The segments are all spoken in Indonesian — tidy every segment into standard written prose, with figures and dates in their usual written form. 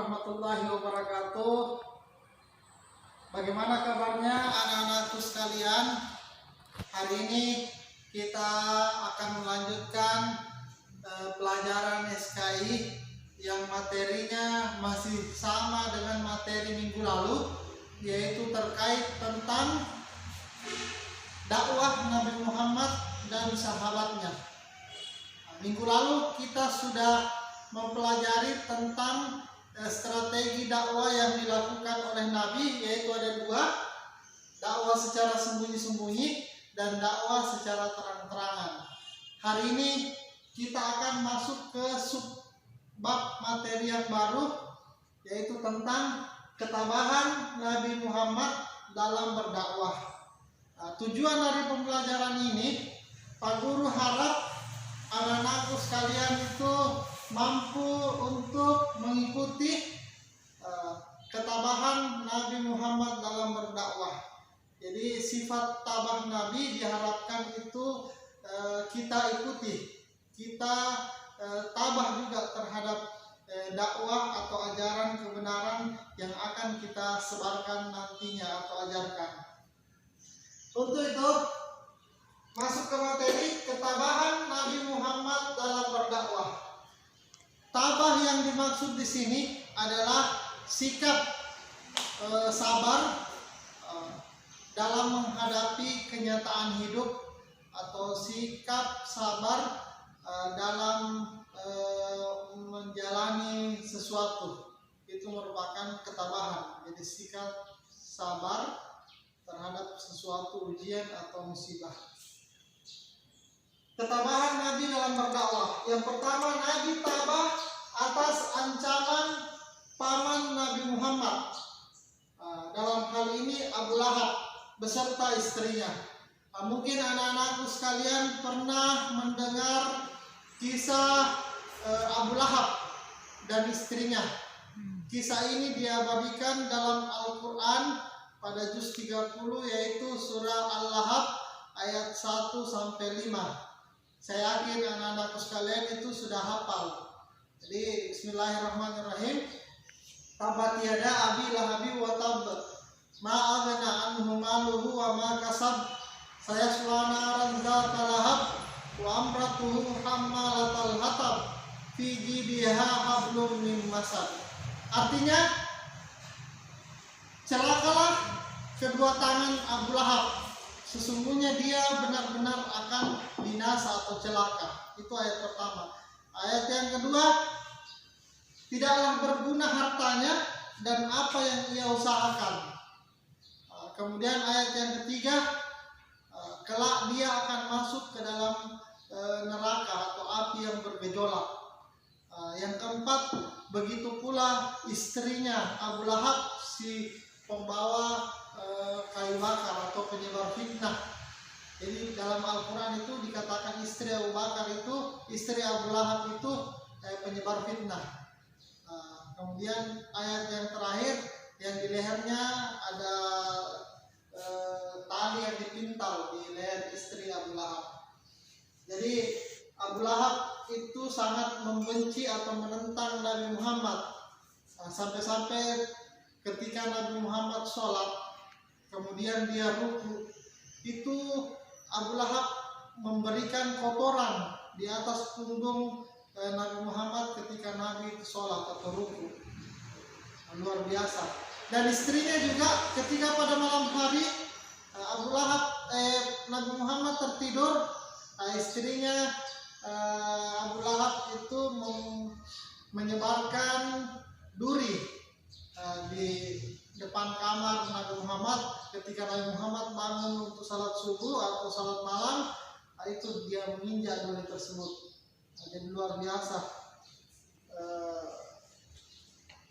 warahmatullahi wabarakatuh. Bagaimana kabarnya anak-anakku sekalian? Hari ini kita akan melanjutkan pelajaran SKI yang materinya masih sama dengan materi minggu lalu, yaitu terkait tentang dakwah Nabi Muhammad dan sahabatnya. Minggu lalu kita sudah mempelajari tentang strategi dakwah yang dilakukan oleh Nabi, yaitu ada dua: dakwah secara sembunyi-sembunyi dan dakwah secara terang-terangan. Hari ini kita akan masuk ke subbab materi yang baru, yaitu tentang ketabahan Nabi Muhammad dalam berdakwah. Tujuan dari pembelajaran ini, Pak Guru harap anak-anakku sekalian itu mampu untuk mengikuti ketabahan Nabi Muhammad dalam berdakwah. Jadi sifat tabah Nabi diharapkan itu kita ikuti, kita tabah juga terhadap dakwah atau ajaran kebenaran yang akan kita sebarkan nantinya atau ajarkan. Untuk itu, masuk ke materi ketabahan Nabi Muhammad dalam berdakwah. Tabah yang dimaksud di sini adalah sikap sabar dalam menghadapi kenyataan hidup, atau sikap sabar dalam menjalani sesuatu. Itu merupakan ketabahan. Jadi sikap sabar terhadap sesuatu ujian atau musibah. Ketabahan Nabi dalam berdakwah. Yang pertama, Nabi tabah atas ancaman paman Nabi Muhammad. Dalam hal ini Abu Lahab beserta istrinya. Mungkin anak-anakku sekalian pernah mendengar kisah Abu Lahab dan istrinya. Kisah ini diabadikan dalam Al-Quran pada juz 30, yaitu surah Al-Lahab ayat 1-5. Saya yakin anak-anakku sekalian itu sudah hafal. Jadi bismillahirrahmanirrahim. Tabat yada abi lahabi wa tab, ma aghna anhu maluhu wa ma kasab, sayasla naran dzata lahab, wa amratuhu hammalatal hatab, fi jidiha hablum min masad. Artinya, celakalah kedua tangan Abu Lahab, sesungguhnya dia benar-benar akan binasa atau celaka. Itu ayat pertama. Ayat yang kedua, tidaklah berguna hartanya dan apa yang ia usahakan. Kemudian ayat yang ketiga, kelak dia akan masuk ke dalam neraka atau api yang bergejolak. Yang keempat, begitu pula istrinya Abu Lahab, si pembawa kayu bakar atau penyebar fitnah. Jadi dalam Al-Quran itu dikatakan istri Abu Bakar itu, istri Abu Lahab itu penyebar fitnah. Kemudian ayat yang terakhir, yang di lehernya ada tali yang dipintal di leher istri Abu Lahab. Jadi Abu Lahab itu sangat membenci atau menentang Nabi Muhammad, sampai-sampai ketika Nabi Muhammad sholat, kemudian dia ruku, itu Abu Lahab memberikan kotoran di atas punggung Nabi Muhammad ketika Nabi sholat atau ruku. Luar biasa. Dan istrinya juga ketika pada malam hari Abu Lahab Nabi Muhammad tertidur, istrinya Abu Lahab itu menyebarkan duri di depan kamar Nabi Muhammad. Ketika Nabi Muhammad bangun untuk salat subuh atau salat malam, itu dia menginjak duri tersebut. Jadi luar biasa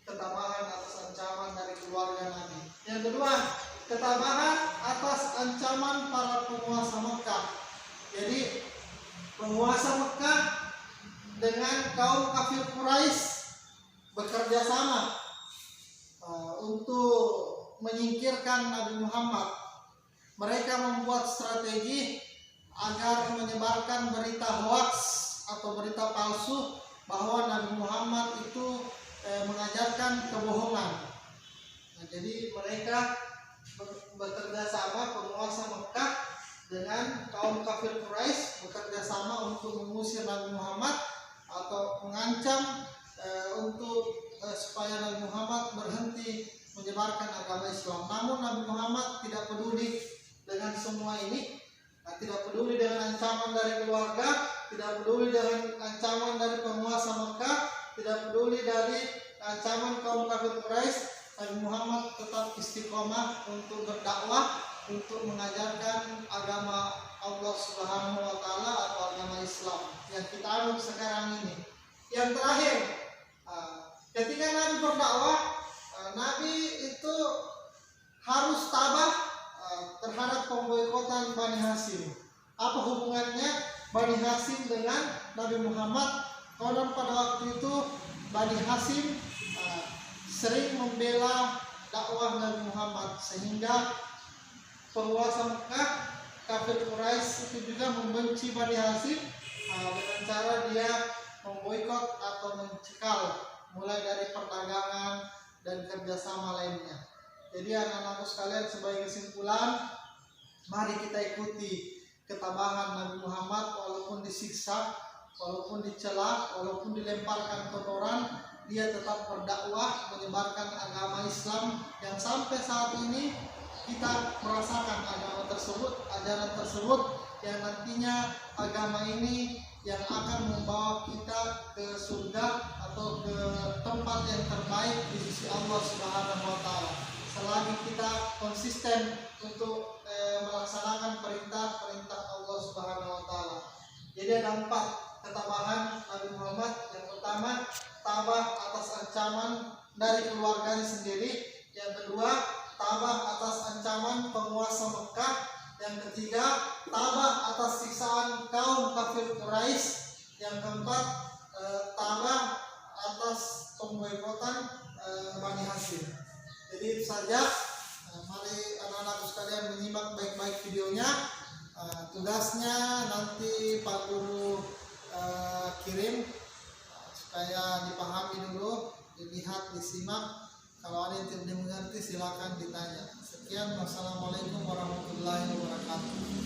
ketabahan atas ancaman dari keluarga Nabi. Yang kedua, ketabahan atas ancaman para penguasa Mekah. Jadi penguasa Mekah dengan kaum kafir Quraisy bekerja sama untuk menyingkirkan Nabi Muhammad. Mereka membuat strategi agar menyebarkan berita hoaks atau berita palsu bahwa Nabi Muhammad itu mengajarkan menyebarkan kebohongan. Nah, jadi mereka bekerja sama, penguasa Mekah dengan kaum kafir Quraisy bekerja sama untuk mengusir Nabi Muhammad atau mengancam supaya Nabi Muhammad berhenti menyebarkan agama Islam. Namun Nabi Muhammad tidak peduli dengan semua ini, tidak peduli dengan ancaman dari keluarga, tidak peduli dengan ancaman dari penguasa Mekah, tidak peduli dari ancaman kaum kafir Quraisy. Nabi Muhammad tetap istiqomah untuk berdakwah, untuk mengajarkan agama Allah Subhanahu wa Ta'ala atau agama Islam yang kita anut sekarang ini. Yang terakhir, ketika Nabi berdakwah, Nabi itu harus tabah terhadap pemboikotan Bani Hashim. Apa hubungannya Bani Hashim dengan Nabi Muhammad? Konon pada waktu itu Bani Hashim sering membela dakwah Nabi Muhammad, sehingga penguasa Mekah, kafir Quraisy itu juga membenci Bani Hashim dengan cara dia memboikot atau mencekal mulai dari perdagangan dan kerjasama lainnya. Jadi anak-anakku sekalian, sebagai kesimpulan, mari kita ikuti ketabahan Nabi Muhammad walaupun disiksa, walaupun dicela, walaupun dilemparkan kotoran, dia tetap berdakwah menyebarkan agama Islam yang sampai saat ini kita merasakan agama tersebut, ajaran tersebut yang nantinya agama ini yang akan membawa kita ke surga atau ke tempat yang terbaik di sisi Allah Subhanahu wa Ta'ala, selagi kita konsisten untuk melaksanakan perintah-perintah Allah Subhanahu wa Ta'ala. Jadi ada 4 ketabahan Nabi Muhammad. Yang pertama, tabah atas ancaman dari keluarganya sendiri. Yang kedua, tabah atas ancaman penguasa Mekah. Yang ketiga, tabah atas siksaan kaum kafir Quraisy. Yang keempat, tabah atas pemboikotan Bani Hashim. Jadi itu saja. Mari anak-anakku sekalian menyimak baik-baik videonya. Tugasnya nanti Pak Guru kirim supaya dipahami dulu, dilihat, disimak. Kalau ada yang tidak mengerti silakan ditanya. Sekian, wassalamualaikum warahmatullahi wabarakatuh.